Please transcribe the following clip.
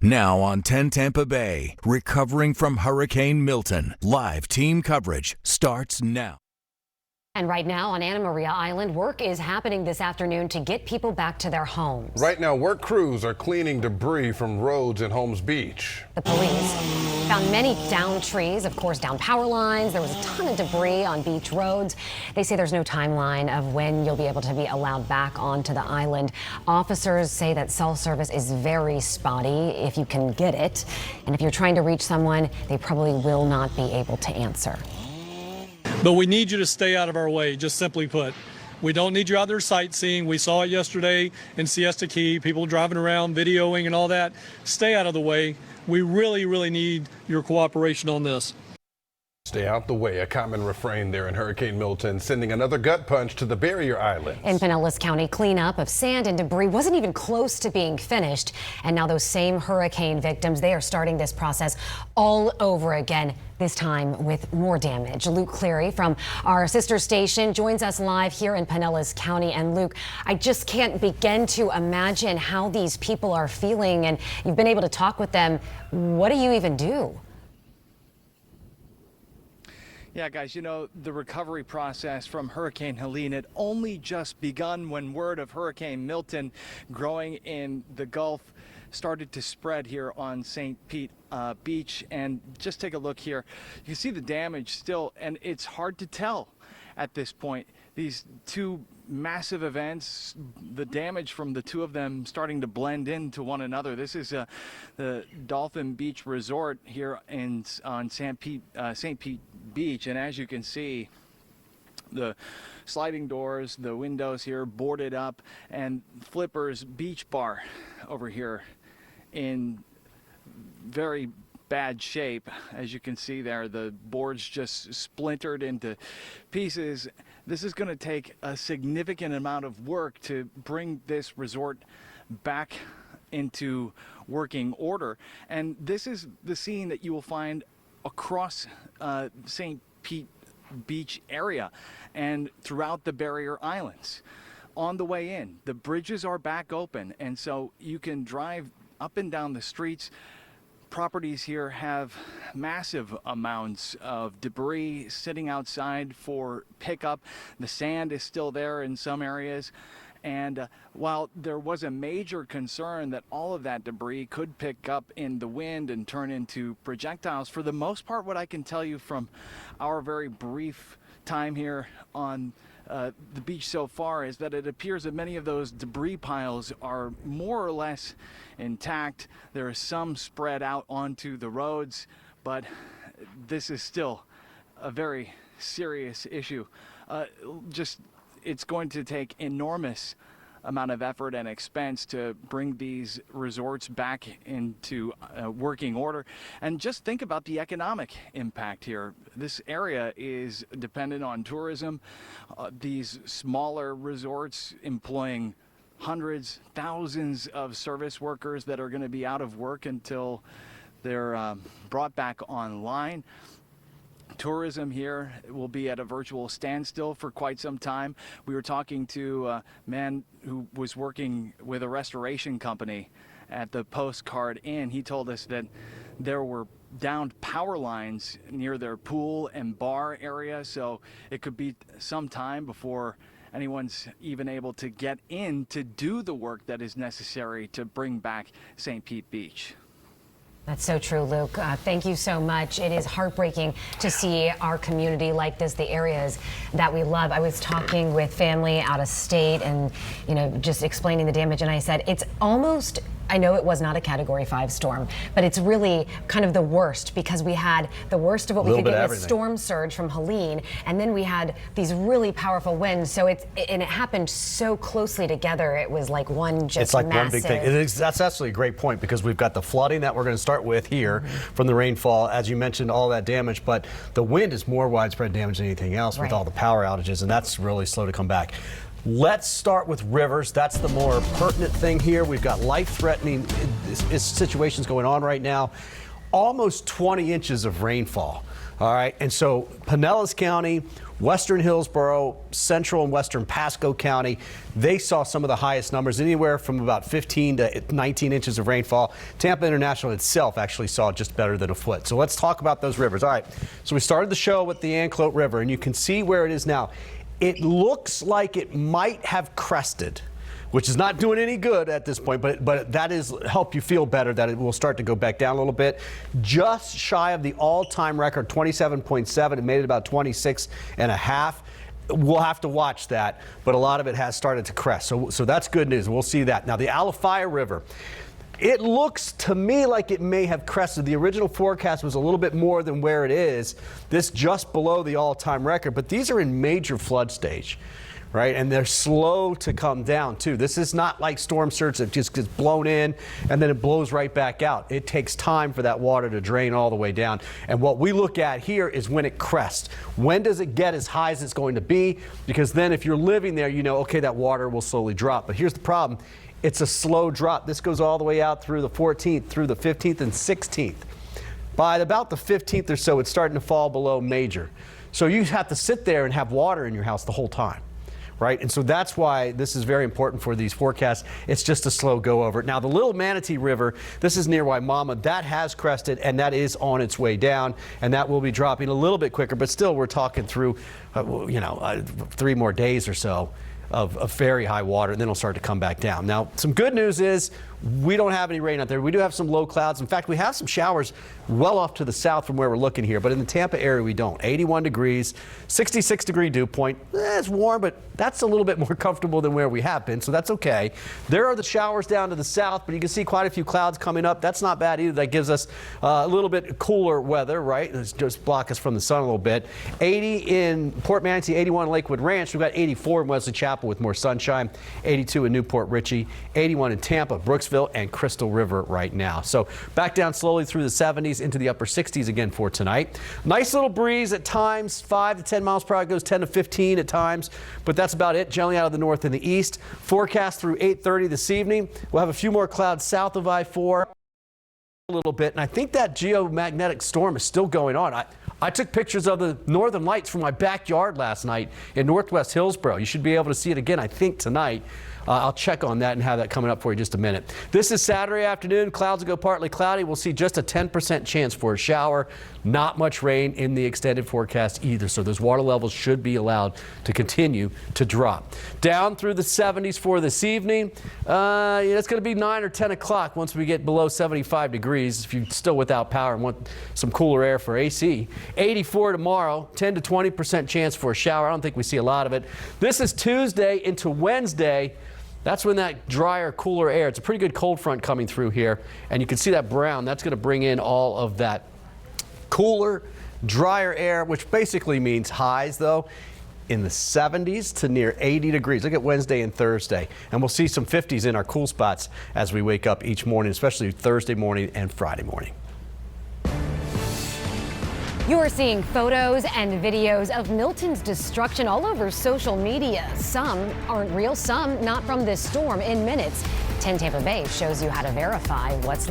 Now on 10 Tampa Bay, recovering from Hurricane Milton. Live team coverage starts now. And right now on Anna Maria Island, work is happening this afternoon to get people back to their homes. Right now, work crews are cleaning debris from roads in Holmes Beach. The police found many downed trees, of course, down power lines. There was a ton of debris on beach roads. They say there's no timeline of when you'll be able to be allowed back onto the island. Officers say that cell service is very spotty if you can get it. And if you're trying to reach someone, they probably will not be able to answer. But we need you to stay out of our way, just simply put. We don't need you out there sightseeing. We saw it yesterday in Siesta Key, people driving around, videoing and all that. Stay out of the way. We really, really need your cooperation on this. Stay out the way, a common refrain there in Hurricane Milton, sending another gut punch to the barrier islands. In Pinellas County, cleanup of sand and debris wasn't even close to being finished. And now those same hurricane victims, they are starting this process all over again, this time with more damage. Luke Cleary from our sister station joins us live here in Pinellas County. And Luke, I just can't begin to imagine how these people are feeling. And you've been able to talk with them. What do you even do? Yeah, guys, you know, the recovery process from Hurricane Helene had only just begun when word of Hurricane Milton growing in the Gulf started to spread here on St. Pete Beach. And just take a look here. You can see the damage still, and it's hard to tell at this point. These two massive events, the damage from the two of them starting to blend into one another. This is the Dolphin Beach Resort here on St. Pete Beach, and as you can see, the sliding doors, the windows here boarded up, and Flipper's Beach Bar over here in very bad shape. As you can see there, the boards just splintered into pieces. This is going to take a significant amount of work to bring this resort back into working order. And this is the scene that you will find across St. Pete Beach area and throughout the barrier islands. On the way in, the bridges are back open, and so you can drive up and down the streets. Properties here have massive amounts of debris sitting outside for pickup. The sand is still there in some areas. And while there was a major concern that all of that debris could pick up in the wind and turn into projectiles, for the most part, what I can tell you from our very brief time here on the beach so far is that it appears that many of those debris piles are more or less intact. There is some spread out onto the roads, but this is still a very serious issue. It's going to take enormous amount of effort and expense to bring these resorts back into working order. And just think about the economic impact here. This area is dependent on tourism. These smaller resorts employing hundreds, thousands of service workers that are going to be out of work until they're brought back online. Tourism here will be at a virtual standstill for quite some time. We were talking to a man who was working with a restoration company at the Postcard Inn. He told us that there were downed power lines near their pool and bar area, so it could be some time before anyone's even able to get in to do the work that is necessary to bring back St. Pete Beach. That's so true, Luke. Thank you so much. It is heartbreaking to see our community like this, the areas that we love. I was talking with family out of state and, just explaining the damage. And I said, it's almost, I know it was not a Category 5 storm, but it's really kind of the worst because we had the worst of what we could get with storm surge from Helene. And then we had these really powerful winds. So it happened so closely together. It was like one just It's like massive. one big thing. That's actually a great point because we've got the flooding that we're going to start with here from the rainfall. As you mentioned, all that damage, but the wind is more widespread damage than anything else with all the power outages, and that's really slow to come back. Let's start with rivers. That's the more pertinent thing here. We've got life-threatening situations going on right now. Almost 20 inches of rainfall. All right, and so Pinellas County, Western Hillsborough, Central and Western Pasco County, they saw some of the highest numbers, anywhere from about 15 to 19 inches of rainfall. Tampa International itself actually saw just better than a foot. So let's talk about those rivers. All right, so we started the show with the Anclote River, and you can see where it is now. It looks like it might have crested, which is not doing any good at this point, but that is help you feel better that it will start to go back down a little bit. Just shy of the all-time record, 27.7. It made it about 26.5. We'll have to watch that, but a lot of it has started to crest. So that's good news. We'll see that. Now, the Alafaya River. It looks to me like it may have crested. The original forecast was a little bit more than where it is. This just below the all-time record, but these are in major flood stage. Right, and they're slow to come down too. This is not like storm surge that just gets blown in and then it blows right back out. It takes time for that water to drain all the way down. And what we look at here is when it crests. When does it get as high as it's going to be? Because then if you're living there, you know, okay, that water will slowly drop. But here's the problem. It's a slow drop. This goes all the way out through the 14th, through the 15th and 16th. By about the 15th or so, it's starting to fall below major. So you have to sit there and have water in your house the whole time. Right, and so that's why this is very important for these forecasts. It's just a slow go over. Now, the Little Manatee River, this is near Waimama, that has crested and that is on its way down, and that will be dropping a little bit quicker, but still we're talking through, 3 more days or so of very high water, and then it'll start to come back down. Now, some good news is we don't have any rain out there. We do have some low clouds. In fact, we have some showers well off to the south from where we're looking here, but in the Tampa area we don't. 81 degrees, 66 degree dew point. It's warm, but that's a little bit more comfortable than where we have been, so that's okay. There are the showers down to the south, but you can see quite a few clouds coming up. That's not bad either. That gives us a little bit cooler weather, right? It's just block us from the sun a little bit. 80 in Port Manatee, 81 in Lakewood Ranch. We've got 84 in Wesley Chapel with more sunshine, 82 in Newport Richey, 81 in Tampa, Brooksville, and Crystal River right now. So back down slowly through the 70s into the upper 60s again for tonight. Nice little breeze at times, 5 to 10 miles per hour, goes 10 to 15 at times, but that's about it. Generally out of the north and the east. Forecast through 8:30 this evening. We'll have a few more clouds south of I-4 a little bit, and I think that geomagnetic storm is still going on. I took pictures of the northern lights from my backyard last night in northwest Hillsborough. You should be able to see it again, I think, tonight. I'll check on that and have that coming up for you in just a minute. This is Saturday afternoon. Clouds will go partly cloudy. We'll see just a 10% chance for a shower. Not much rain in the extended forecast either, so those water levels should be allowed to continue to drop. Down through the 70s for this evening. It's going to be 9 or 10 o'clock once we get below 75 degrees if you're still without power and want some cooler air for AC. 84 tomorrow, 10 to 20% chance for a shower. I don't think we see a lot of it. This is Tuesday into Wednesday. That's when that drier, cooler air, it's a pretty good cold front coming through here, and you can see that brown. That's going to bring in all of that cooler, drier air, which basically means highs, though, in the 70s to near 80 degrees. Look at Wednesday and Thursday, and we'll see some 50s in our cool spots as we wake up each morning, especially Thursday morning and Friday morning. You are seeing photos and videos of Milton's destruction all over social media. Some aren't real, some not from this storm. In minutes, 10 Tampa Bay shows you how to verify what's